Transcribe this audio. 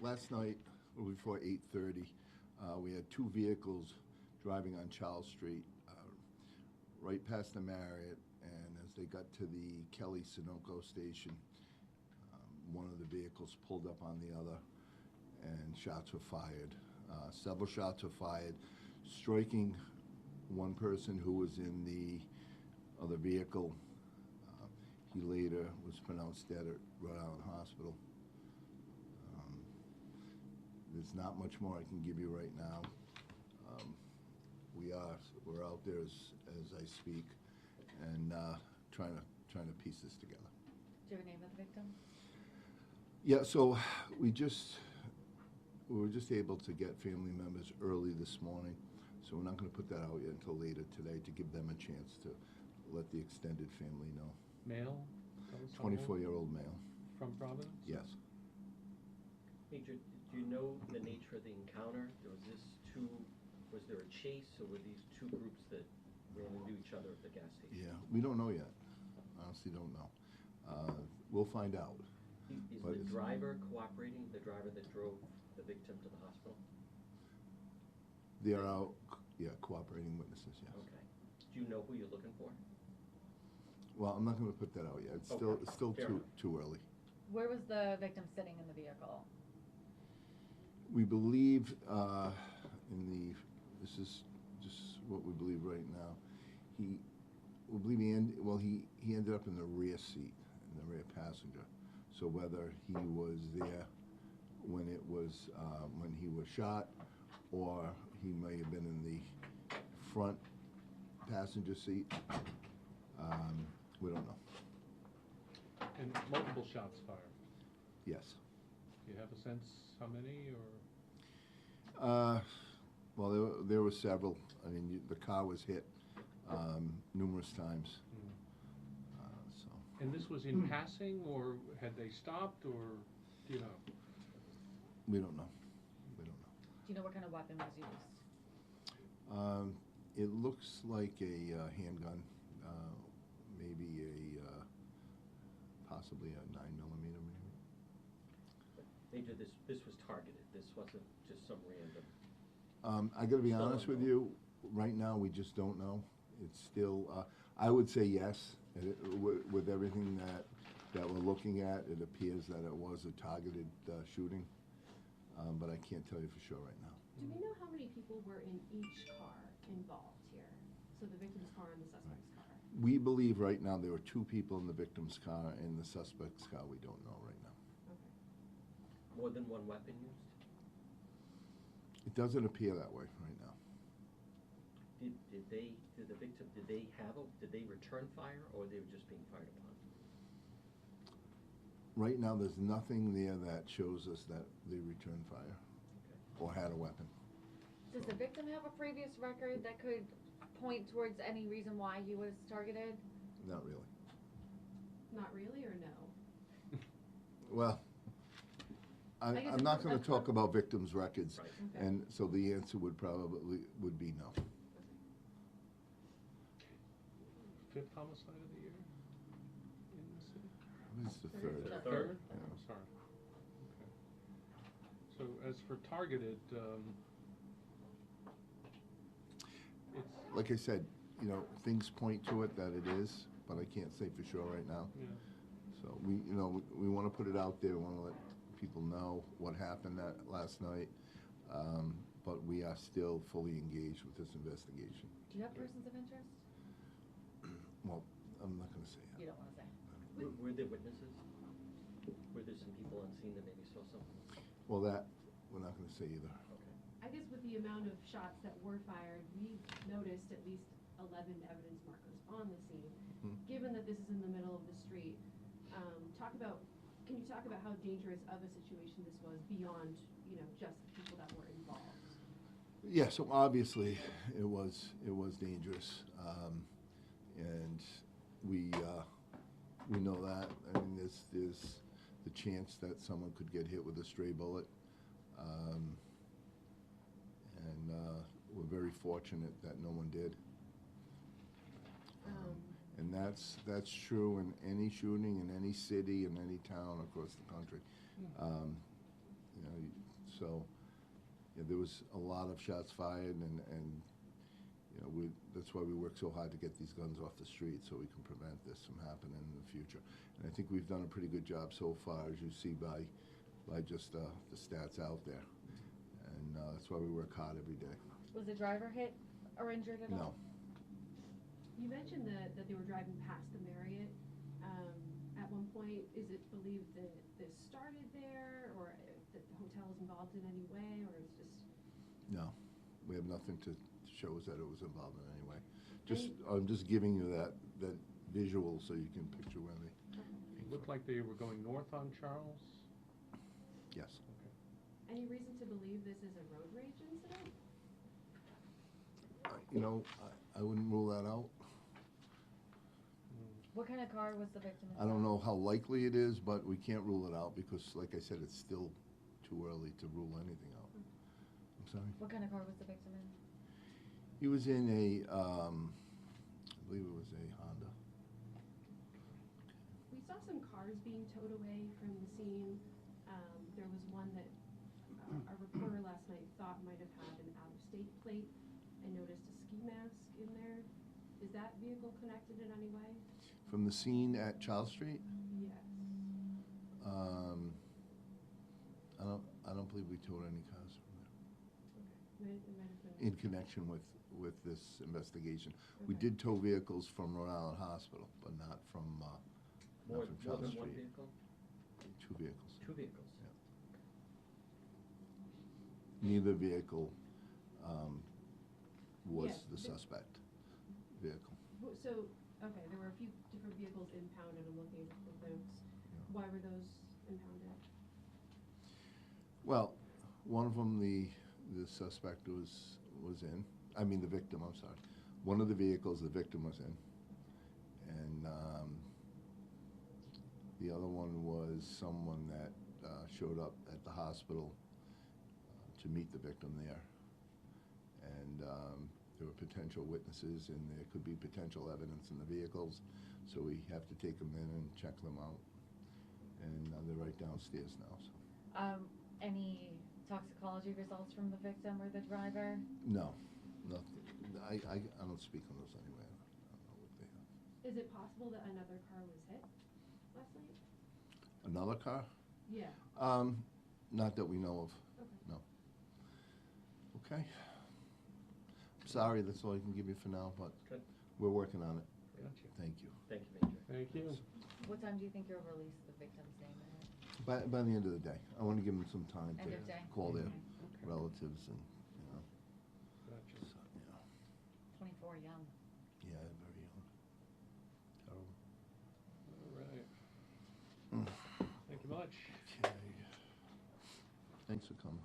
Last night, a little before 8:30, we had two vehicles driving on Charles Street, right past the Marriott, and as they got to the Kelly-Sunoco station, one of the vehicles pulled up on the other, and shots were fired. Several shots were fired, striking one person who was in the other vehicle. He later was pronounced dead at Rhode Island Hospital. There's not much more I can give you right now. We're out there as I speak, and trying to piece this together. Do you have a name of the victim? Yeah, so we were just able to get family members early this morning, so we're not going to put that out yet until later today to give them a chance to let the extended family know. Male? 24-year-old male. From Providence? Yes. Major, do you know the nature of the encounter? Was there a chase, or were these two groups that ran into each other at the gas station? Yeah, we don't know yet. Honestly, don't know. We'll find out. Is the driver cooperating, the driver that drove the victim to the hospital? They are out, yeah, cooperating witnesses, yes. Okay. Do you know who you're looking for? Well, I'm not going to put that out yet. It's still too early. Where was the victim sitting in the vehicle? We believe this is just what we believe right now. He ended up in the rear seat, in the rear passenger. So whether he was there when he was shot, or he may have been in the front passenger seat, we don't know. And multiple shots fired? Yes. Do you have a sense how many, or? Well, there were several. I mean, the car was hit numerous times. So. And this was in passing, or had they stopped, or do you know? We don't know. We don't know. Do you know what kind of weapon was used? It looks like a handgun, maybe possibly a 9mm maybe. Major, this was targeted. This wasn't just some random. I got to be honest with you. Right now, we just don't know. It's still. I would say yes. With everything that we're looking at, it appears that it was a targeted shooting, but I can't tell you for sure right now. Do we know how many people were in each car involved here? So the victim's car and the suspect's car? We believe right now there were two people in the victim's car, and the suspect's car we don't know right now. Okay. More than one weapon used? It doesn't appear that way right now. Did they return fire, or they were just being fired upon? Right now, there's nothing there that shows us that they returned fire or had a weapon. Does the victim have a previous record that could point towards any reason why he was targeted? Not really. Not really, or no? Well, I'm not going to talk about victims' records, right. Okay. And so the answer would be no. Fifth homicide of the year in the city? This is the third. Third? Yeah. Oh, sorry. Okay. So as for targeted, it's... Like I said, things point to it that it is, but I can't say for sure right now. Yeah. So we want to put it out there. We want to let people know what happened that last night, but we are still fully engaged with this investigation. Do you have persons of interest? Well, I'm not going to say that. You don't want to say. Were there witnesses? Were there some people on scene that maybe saw something? Well, that we're not going to say either. Okay. I guess with the amount of shots that were fired, we noticed at least 11 evidence markers on the scene. Mm-hmm. Given that this is in the middle of the street, can you talk about how dangerous of a situation this was beyond, just the people that were involved? Yeah, so obviously it was dangerous, and we know that. I mean, there's the chance that someone could get hit with a stray bullet, and we're very fortunate that no one did. And that's true in any shooting, in any city, in any town across the country. You know, so, yeah, there was a lot of shots fired, and you know, that's why we work so hard to get these guns off the street, so we can prevent this from happening in the future. And I think we've done a pretty good job so far, as you see by just the stats out there. And that's why we work hard every day. Was the driver hit or injured at No. all? You mentioned that they were driving past the Marriott at one point. Is it believed that this started there, or that the hotel is involved in any way, or it's just? No, we have nothing to show us that it was involved in any way. I'm just giving you that visual so you can picture where they. It looked like they were going north on Charles? Yes. Okay. Any reason to believe this is a road rage incident? You know, I wouldn't rule that out. What kind of car was the victim in? I don't know how likely it is, but we can't rule it out because, like I said, it's still too early to rule anything out. I'm sorry? What kind of car was the victim in? He was in a, I believe it was a Honda. We saw some cars being towed away from the scene. There was one that a reporter last night thought might have had an out-of-state plate. I noticed a ski mask in there. Is that vehicle connected in any way? From the scene at Charles Street? Yes. I don't believe we towed any cars from there. Okay. It might have been. In connection with this investigation. We Okay. did tow vehicles from Rhode Island Hospital, but not from More Charles than one Street. vehicle? Two vehicles. Two vehicles? Neither vehicle was Yes, the the- suspect vehicle. So, okay, there were a few different vehicles impounded. I'm looking at the notes. Why were those impounded? Well, one of them, the suspect was in. I mean, the victim. I'm sorry. One of the vehicles, the victim was in, and the other one was someone that showed up at the hospital to meet the victim there, and there were potential witnesses, and there could be potential evidence in the vehicles, so we have to take them in and check them out, and they're right downstairs now. So. Any toxicology results from the victim or the driver? No, nothing. I don't speak on those anyway. I don't know what they are. Is it possible that another car was hit last night? Another car? Yeah. Not that we know of. Okay. No. Okay. I'm sorry, that's all I can give you for now, but Good. we're working on it. Gotcha. Thank you. Thank you, Major. Thank you. What time do you think you'll release the victim's name? By the end of the day. I want to give them some time End to of day? call their Okay. relatives and, Gotcha. so, 24, young. yeah, very young. Terrible. All right. Thank you much. Okay. Thanks for coming.